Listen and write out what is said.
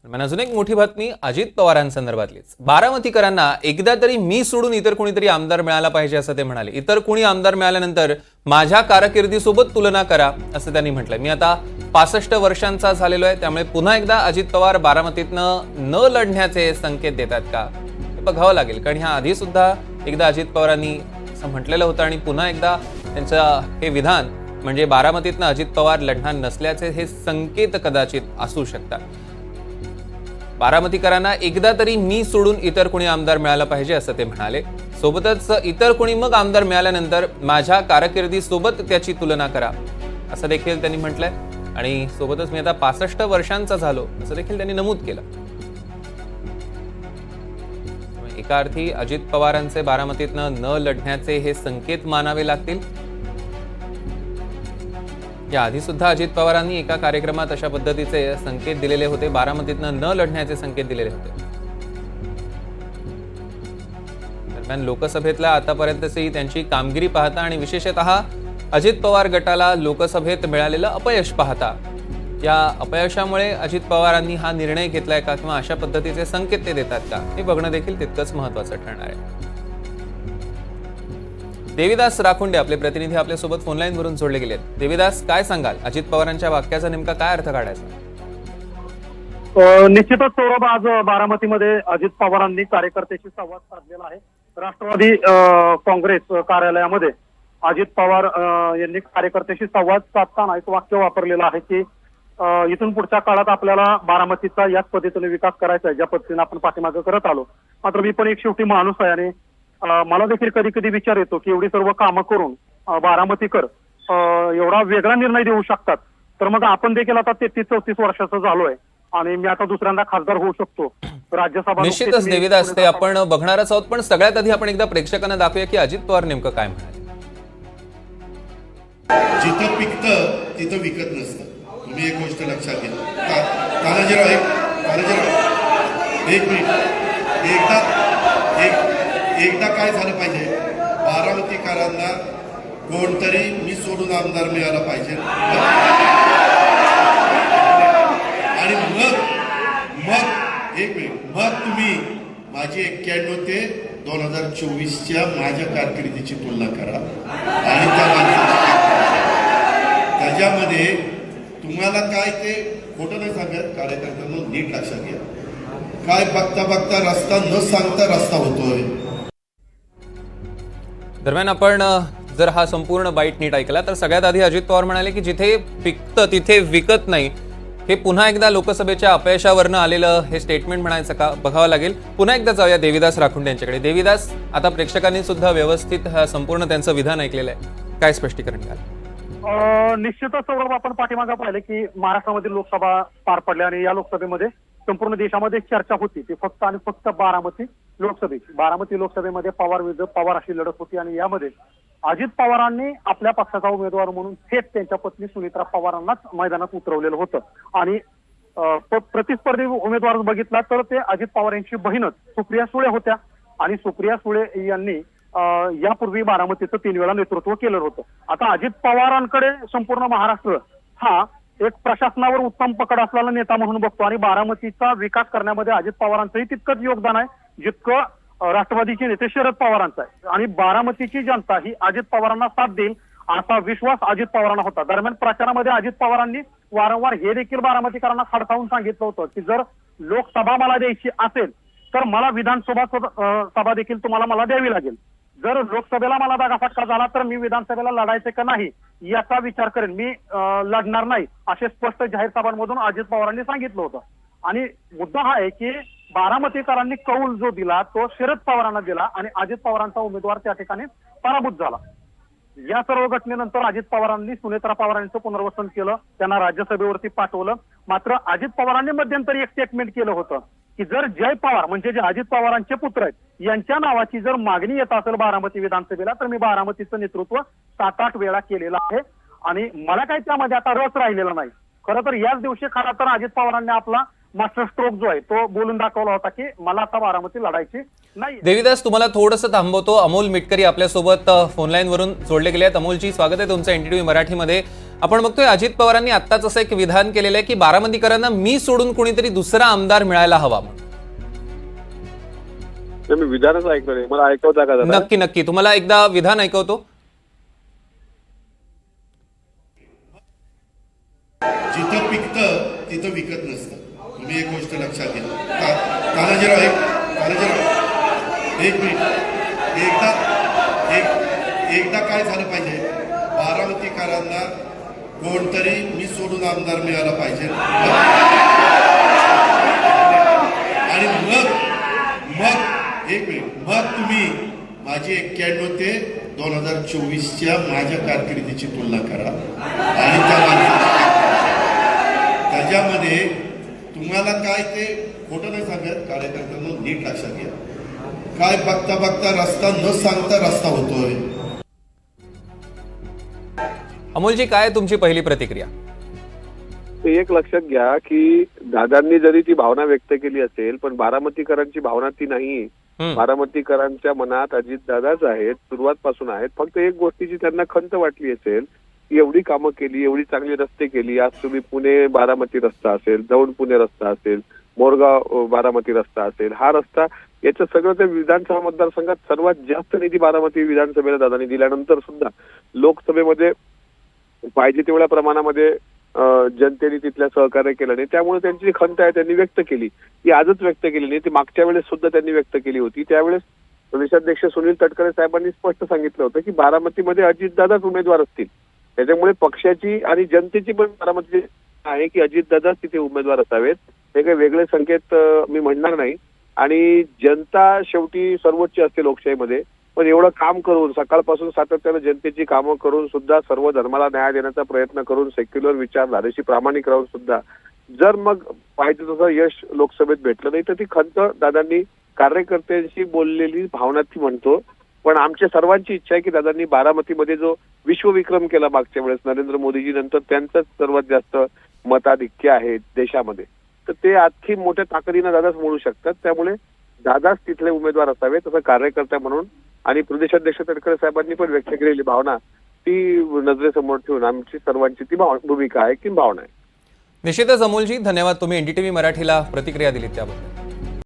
दरम्यान अजून एक मोठी बातमी अजित पवारांसंदर्भातलीच। बारामतीकरांना एकदा तरी मी सोडून इतर कोणीतरी आमदार मिळाला पाहिजे असं ते म्हणाले। इतर कोणी आमदार मिळाल्यानंतर माझ्या कारकिर्दीसोबत तुलना करा असं त्यांनी म्हटलंय। मी आता 65 वर्षांचा झालेलो आहे, त्यामुळे पुन्हा एकदा अजित पवार बारामतीतनं न लढण्याचे संकेत देतात का हे बघावं लागेल, कारण ह्या आधी सुद्धा एकदा अजित पवारांनी असं म्हटलेलं होतं आणि पुन्हा एकदा त्यांचं हे विधान म्हणजे बारामतीतनं अजित पवार लढणार नसल्याचे हे संकेत कदाचित असू शकतात। बारामतीकरांना एकदा तरी मी सोडून इतर कोणी आमदार मिळाला पाहिजे असं ते म्हणाले। सोबतच इतर कोणी मग आमदार मिळाल्यानंतर माझ्या कारकिर्दीसोबत त्याची तुलना करा असं देखील त्यांनी म्हटलंय आणि सोबतच मी आता 65 वर्षांचा झालो असं देखील त्यांनी नमूद केलं। एका अर्थी अजित पवारांचे बारामतीतनं न लढण्याचे हे संकेत मानावे लागतील। या आधी सुद्धा अजित पवारांनी एका कार्यक्रमात अशा पद्धतीचे संकेत दिलेले होते, बारामतीतनं न लढण्याचे संकेत दिलेले होते। दरम्यान लोकसभेतल्या आतापर्यंतची त्यांची कामगिरी पाहता आणि विशेषतः अजित पवार गटाला लोकसभेत मिळालेलं अपयश पाहता या अपयशामुळे अजित पवारांनी हा निर्णय घेतलाय का किंवा अशा पद्धतीचे संकेत ते देतात का हे बघणं देखील तितकंच महत्त्वाचं ठरणार आहे। देविदास राखुंडे आपले प्रतिनिधी आपल्यासोबत फोनलाईन वरून जोडले गेलेत। देविदास, काय सांगाल, अजित पवारांच्या वाक्याचा नेमका काय अर्थ काढायचा? निश्चितच सौरभ, आज बारामतीमध्ये अजित पवारांनी कार्यकर्त्याशी संवाद साधलेला आहे। राष्ट्रवादी काँग्रेस कार्यालयामध्ये अजित पवार यांनी कार्यकर्त्याशी संवाद साधताना एक वाक्य वापरलेलं आहे की इथून पुढच्या काळात आपल्याला बारामतीचा याच पद्धतीने विकास करायचा आहे ज्या पद्धतीने आपण पाठीमागे करत आलो। मात्र मी पण एक शेवटी माणूस आहे आणि मला देखील कधी कधी विचार येतो की एवढी सर्व कामं करून बारामतीकर एवढा वेगळा निर्णय देऊ शकतात, तर मग आपण देखील आता 33-34 वर्षाचा झालोय आणि मी आता दुसऱ्यांदा खासदार होऊ शकतो, राज्यसभा। निश्चितच देविदास, ते आपण बघणारच आहोत, पण सगळ्यात आधी आपण एकदा प्रेक्षकांना दाखवूया की अजित पवार नेमकं काय म्हणाले। जिथं पिकतं तिथं विकत नसतं, तुम्ही एक गोष्ट लक्षात घ्या। तानाजीराव एक मिनिट, एकदा काय झालं पाहिजे, बारामतीकरांना कोणतरी मी सोडून आमदार मिळाला पाहिजे आणि मग एक मिनिट, मग तुम्ही माझी 91 ते 2024च्या माझ्या कारकिर्दीची तुलना करा आणि त्या माणसाची त्याच्यामध्ये तुम्हाला काय ते खोटं नाही सांगत, कार्यकर्त्यांना नीट लक्षात घ्या। काय बघता बघता रस्ता न सांगता रस्ता होतोय। दरम्यान आपण जर हा संपूर्ण बाईट नीट ऐकला तर सगळ्यात आधी अजित पवार म्हणाले की जिथे पिकतं तिथे विकत नाही, हे पुन्हा एकदा लोकसभेच्या अपयशावरनं आलेलं हे स्टेटमेंट म्हणायचं का बघावं लागेल। पुन्हा एकदा जाऊया देविदास राखुंडे यांच्याकडे। देविदास, आता प्रेक्षकांनी सुद्धा व्यवस्थित संपूर्ण त्यांचं विधान ऐकलेलं आहे, काय स्पष्टीकरण द्याल? निश्चितच सौरभ, आपण पाठीमागे पाहिले की महाराष्ट्रामध्ये लोकसभा पार पडल्या आणि या लोकसभेमध्ये संपूर्ण देशामध्ये चर्चा होती ती फक्त आणि फक्त बारामती लोकसभेची। बारामती लोकसभेमध्ये पवार विरुद्ध पवार अशी लढत होती आणि यामध्ये अजित पवारांनी आपल्या पक्षाचा उमेदवार म्हणून थेट त्यांच्या पत्नी सुनित्रा पवारांनाच मैदानात उतरवलेलं होतं आणि प्रतिस्पर्धी उमेदवार बघितला तर ते अजित पवार यांची बहीणच सुप्रिया सुळे होत्या आणि सुप्रिया सुळे यांनी यापूर्वी बारामतीचं 3 वेळा नेतृत्व केलं होतं। आता अजित पवारांकडे संपूर्ण महाराष्ट्र हा एक प्रशासनावर उत्तम पकड असलेला नेता म्हणून बघतो आणि बारामतीचा विकास करण्यामध्ये अजित पवारांचंही तितकंच योगदान आहे जितकं राष्ट्रवादीचे नेते शरद पवारांचं आहे आणि बारामतीची जनता ही अजित पवारांना साथ देईल असा विश्वास अजित पवारांना होता। दरम्यान प्रचारामध्ये अजित पवारांनी वारंवार हे देखील बारामतीकरांना खडसावून सांगितलं होतं की जर लोकसभा मला द्यायची असेल तर मला विधानसभा सभा देखील तुम्हाला मला द्यावी लागेल। जर लोकसभेला मला दागाफटका झाला तर मी विधानसभेला लढायचे का नाही याचा विचार करेन, मी लढणार नाही असे स्पष्ट जाहीर सभांमधून अजित पवारांनी सांगितलं होतं। आणि मुद्दा हा आहे की बारामतीकरांनी कौल जो दिला तो शरद पवारांना दिला आणि अजित पवारांचा उमेदवार त्या ठिकाणी पराभूत झाला। या सर्व घटनेनंतर अजित पवारांनी सुनेत्रा पवारांचं पुनर्वसन केलं, त्यांना राज्यसभेवरती पाठवलं। मात्र अजित पवारांनी मध्यंतरी एक स्टेटमेंट केलं होतं की जर जय पवार म्हणजे जे अजित पवारांचे पुत्र आहेत यांच्या नावाची जर मागणी येत असेल बारामती विधानसभेला तर मी बारामतीचं नेतृत्व 7-8 वेळा केलेलं आहे आणि मला काही त्यामध्ये आता रस राहिलेला नाही। खरं तर याच दिवशी खरं तर अजित पवारांनी आपला मास्टर स्ट्रोक जो आहे तो बोलून दाखवला होता की मला आता बारामती लढायची नाही। देविदास, तुम्हाला थोडंसं थांबवतो। अमोल मिटकरी आपल्यासोबत फोनलाईन वरून जोडले गेले आहेत। अमोलजी, स्वागत आहे तुमचं एनडीटीव्ही मराठीमध्ये। आपण बघतोय अजित पवारांनी आत्ताच असं एक विधान केलेलं आहे की बारामतीकरांना मी सोडून कोणीतरी दुसरा आमदार मिळायला हवा म्हणून. मी विधानच ऐकलं नाही, मला ऐकवता का जरा? नक्की नक्की तुम्हाला एकदा विधान ऐकवतो. जिथं पिकतं तिथं विकत नसतं. तुम्ही एक गोष्ट लक्षात घ्या. तानाजीराव एक मिनिट. एकदा काय झालं पाहिजे, बारामतीकरांना कोणतरी मी सोडून आमदार मिळाला पाहिजे आणि मग एक मिनिट, मग तुम्ही माझी 91 ते 2024च्या माझ्या कारकिर्दीची तुलना करा आणि त्याच्यामध्ये तुम्हाला काय ते खोटं नाही सांगत. कार्यकर्त्यांना नीट लक्षात घ्या. काय बघता बघता रस्ता न सांगता रस्ता होतोय. अमोलजी, काय तुमची पहिली प्रतिक्रिया? एक लक्षात घ्या की दादांनी जरी ती भावना व्यक्त केली असेल, पण बारामतीकरांची भावना ती नाही. बारामतीकरांच्या मनात अजित दादाच आहेत, सुरुवातपासून आहेत. फक्त एक गोष्टीची त्यांना खंत वाटली असेल की एवढी कामं केली, एवढी चांगली रस्ते केली. आज तुम्ही पुणे बारामती रस्ता असेल, दौंड पुणे रस्ता असेल, मोरगाव बारामती रस्ता असेल, हा रस्ता याचं सगळं ते विधानसभा मतदारसंघात सर्वात जास्त निधी बारामती विधानसभेला दादांनी दिल्यानंतर सुद्धा लोकसभेमध्ये पाहिजे तेवढ्या प्रमाणामध्ये जनतेने तिथल्या सहकार्य केलं नाही. त्यामुळे त्यांची जी खंत आहे त्यांनी व्यक्त केली, ती आजच व्यक्त केली नाही, ती मागच्या वेळेस सुद्धा त्यांनी व्यक्त केली होती. त्यावेळेस प्रदेशाध्यक्ष सुनील तटकरे साहेबांनी स्पष्ट सांगितलं होतं की बारामतीमध्ये अजितदादाच उमेदवार असतील. त्याच्यामुळे पक्षाची आणि जनतेची पण बारामती आहे की अजितदादाच तिथे उमेदवार असावेत. हे काही वेगळे संकेत मी म्हणणार नाही. आणि जनता शेवटी सर्वोच्च असते लोकशाहीमध्ये, पण एवढं काम करून सकाळपासून सातत्यानं जनतेची कामं करून सुद्धा सर्व धर्माला न्याय देण्याचा प्रयत्न करून सेक्युलर विचारधारेशी प्रामाणिक राहून सुद्धा जर मग पाहिजे तसं यश लोकसभेत भेटलं नाही तर ती खंत दादांनी कार्यकर्त्यांशी बोललेली भावना ती म्हणतो. पण आमच्या सर्वांची इच्छा आहे की दादांनी बारामतीमध्ये जो विश्वविक्रम केला मागच्या वेळेस नरेंद्र मोदीजी नंतर त्यांचंच सर्वात जास्त मताधिक्य आहे देशामध्ये, तर ते आणखी मोठ्या ताकदीनं दादाच मिळू शकतात. त्यामुळे दादाच तिथले उमेदवार असावेत असं कार्यकर्ता म्हणून आणि प्रदेशाध्यक्ष तटकरे साहेबांनी पण व्यक्त केलेली भावना ती नजरेसमोर ठेवून आमची सर्वांची ती भूमिका आहे की भावना आहे. निश्चितच अमोलजी, धन्यवाद. तुम्ही एनडीटीव्ही मराठीला प्रतिक्रिया दिलीत त्याबद्दल.